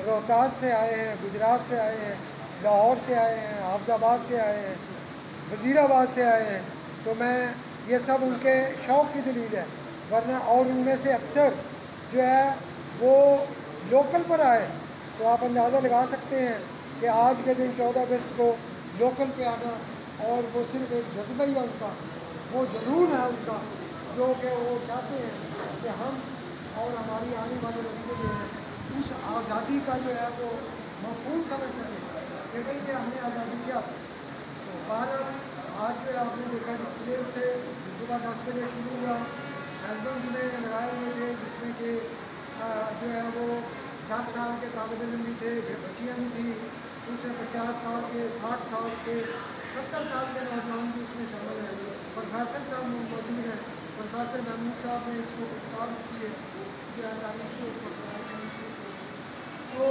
روہتاس سے آئے ہیں، گجرات سے آئے ہیں، لاہور سے آئے ہیں، حافظ آباد سے آئے ہیں، وزیر آباد سے آئے ہیں، تو میں یہ سب ان کے شوق کی دلیل ہے، ورنہ اور ان میں سے اکثر جو ہے وہ لوکل پر آئے، تو آپ اندازہ لگا سکتے ہیں کہ آج کے دن 14 اگست کو لوکل پہ آنا، اور وہ صرف ایک جذبہ ہی ہے ان کا، وہ جنون ہے ان کا، جو کہ وہ چاہتے ہیں کہ ہم اور ہماری آنے والی نسلیں جو ہیں اس آزادی کا جو ہے وہ مفہوم سمجھ سکیں کہ بھئی یہ ہم نے آزادی کیا تھی۔ تو بہرحال آج جو ہے آپ نے دیکھا ڈسپلیز تھے، صبح 10 بجے شروع ہوا، البمز میں لگائے ہوئے تھے جس میں کہ جو ہے وہ 10 سال کے طالب علم بھی تھے، بچیاں بھی تھیں، اس میں 50 سال کے، 60 سال کے، 70 سال کے نوجوان بھی اس میں شامل ہیں۔ پروفیسر صاحب موجود ہیں، پروفیسر محمود صاحب نے اس کو کتاب کی ہے جو ہے تاریخ کے اوپر، تو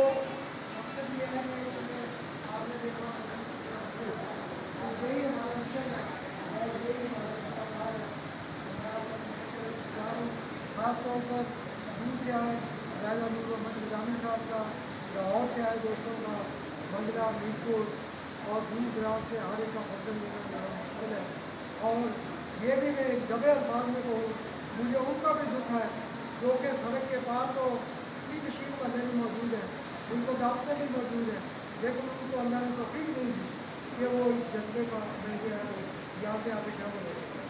مقصد یہ ہے کہ اس میں آپ نے دیکھا یہی ہمارا مشن ہے اور یہی ہمارا کام ہے۔ میں آپ کا سکریٹری ہوں، خاص طور پر دور سے آئے راجہ نور محمد نظامی صاحب کا، لاہور سے آئے دوستوں کا، منڈلا، میرپور اور دور دراز سے ہر ایک کا فردن میرا مشکل ہے۔ اور یہ بھی میں ایک دبے الفاظ میں کہوں، مجھے ان کا بھی دکھ ہے جو کہ سڑک کے پار تو کسی مشین والے بھی موجود ہیں، ان کو دعوتیں بھی موجود ہیں، لیکن ان کو اللہ نے توفیق نہیں دی کہ وہ اس جذبے کا میں جو ہے وہ یہاں پہ آپ شامل ہو سکتا ہے۔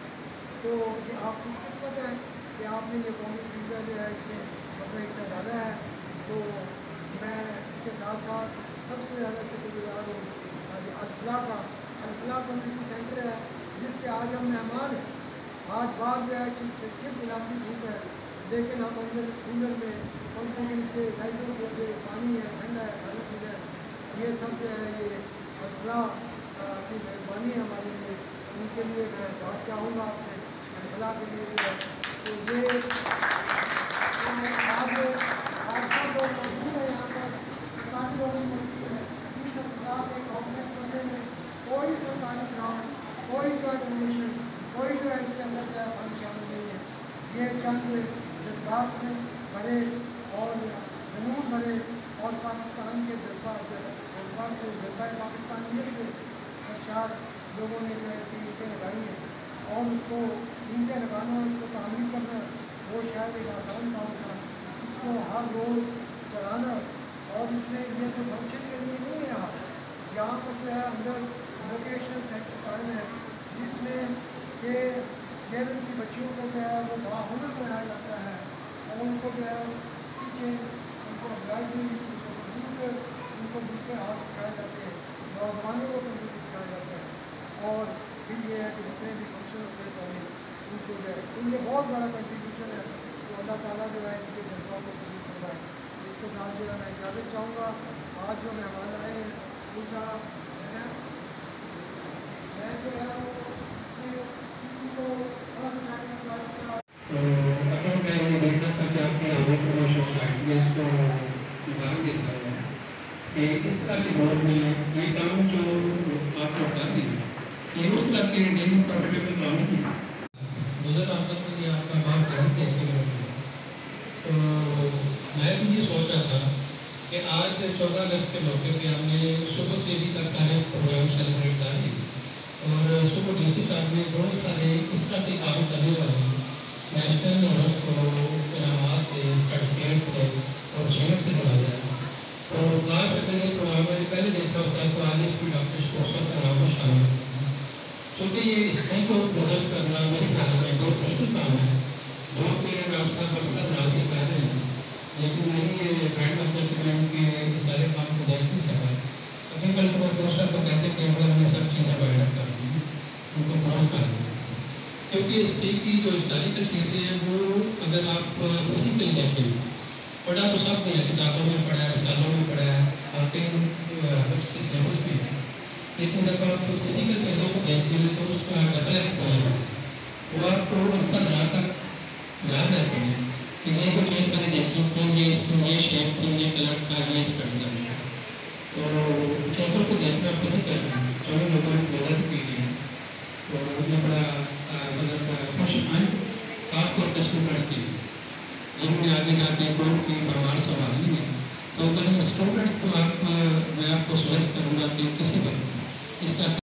تو یہ آپ خوش قسمت ہیں کہ آپ نے یہ قومی فریضہ جو ہے اس میں اپنا حصہ ڈالا ہے۔ تو میں اس کے ساتھ ساتھ سب سے زیادہ شکر گزار ہوں الفلاح کا۔ الفلاح کمیونٹی سینٹر ہے جس کے آج ہم مہمان ہیں۔ آج بعد جو ہے چلاتی دھوپ ہے، لیکن ہم اندر کولر میں پنکھوں کے نیچے لائٹوں کے لیے پانی ہے، ٹھنڈا ہے، کھانا پینا ہے، یہ سب جو ہے یہ الفلاح کی مہربانی ہے ہمارے لیے۔ ان کے لیے میں بات چاہوں گا آپ سے الفلاح کے لیے جو ہے تو یہ آج سب لوگ موجود ہیں یہاں پر، سرکاری لوگ بھی موجود ہیں۔ اس الفلاح کے کمپلیکس بننے میں کوئی سرکاری گرانٹ، کوئی جو ہے ڈونیشن، کوئی جو ہے اس کے اندر جو ہے فنڈ شامل نہیں ہے۔ یہ چند جذبات میں بھرے اور جنون بھرے اور پاکستان کے جذبات سے جذبہ پاکستانیت سے سرشار لوگوں نے جو ہے اس کی اینٹیں لگائی ہیں، اور اس کو اینٹیں لگانا، اس کو تعمیر کرنا وہ شاید ایک آسان کام تھا، اس کو ہر روز چلانا، اور اس میں یہ جو فنکشن کے لیے نہیں ہے، یہاں پر جو ہے اندر ووکیشنل سینٹر قائم ہے جس میں کہ کیرل کی بچیوں کو جو ہے وہ باہنر بنایا جاتا ہے، اور ان کو جو ہے ٹیچنگ، ان کو امبرائڈری، ان کو کمپیوٹر، ان کو دوسرے ہاتھ سکھائے جاتے ہیں، نوجوانوں کو کمپیوٹر سکھایا جاتا ہے، اور پھر یہ ہے کہ جتنے بھی فنکشن ہوتے ہیں ان کو جو ہے ان میں بہت بڑا کنٹریبیوشن ہے، تو اللہ تعالیٰ جو ہے ان کے جذبات کو قبول کروائے۔ اس کے ساتھ جو ہے میں اجازت چاہوں گا۔ آج جو مہمان آئے ہیں وہ صاحب میں جو ہے اس میں کسی کو بہت سارے میں یہ دیکھنا تھا کہ آپ نے آگے پروموشن آئیڈیاز کو نظام دیتا ہے کہ اس طرح کے دور میں یہ کام جو آپ کو کر دیں یہ اس طرح کے ڈیلی پروفیٹیبل کام نہیں ہے۔ گزر آمد میں یہ آپ کا کام کرتے ہیں، تو میں بھی یہ سوچ رہا تھا کہ آج 14 اگست کے موقع پہ ہم نے صبح سے ابھی تک سارے پروگرام سیلیبریٹ کر دیے، اور صبح ڈی سی صاحب نے بہت سارے اس طرح کے کام کرنے والے نیشنل آنرس کو انعامات سے، سرٹیفکیٹ سے اور شیئر سے بڑھایا ہے۔ تو لاسٹ اگر یہ پروگرام میں پہلے دیکھا ہوتا ہے تو آج اس کی ڈاکٹر اسپورٹس کا نام کو شامل ہے، کیونکہ یہ اس طرح کو ڈیولپ کرنا میرے خیال میں بہت مشکل کام ہے، جو کہ رابطہ مقصد راضی کر رہے ہیں، لیکن نہیں یہ برانڈ امبیسڈر کے سارے کام کو دیکھ نہیں سکا۔ ابھی کل کو دوسرا تو کہتے ہیں کہ ہم نے سب چیزیں بیان کر دی، ان کو پہنچ کر دیں، کیونکہ اس کی جو ہسٹوریکل چیزیں ہیں وہ اگر آپ فزیکلی دیکھیں، پڑھا تو سب نے کتابوں میں پڑھا ہے، رسالوں میں پڑھا ہے، آپ کے سلیبس بھی ہے، لیکن جب آپ فزیکل چیزوں کو دیکھتے ہیں تو اس کا ریفرنس کیا ہے وہ آپ کو اس کا جہاں تک یاد رہتے ہیں کہ یہ کو چیز میں نے دیکھی کہ یہ شیپ تھی، یہ کلر تھا، یہ اس کا ڈیزائن ہے، تو چیزوں کو دیکھنا فزیکل جو لوگوں نے مدد کی ہے، تو یہ بڑا مطلب خوش ہیں خاص طور پہ اسٹوڈنٹس کے لیے، جن میں آگے جا کے کورٹ کی پروار سنبھالنی ہے. تو اگر اسٹوڈنٹس کو میں آپ کو سجیسٹ کروں گا کہ کسی وقت اس طرح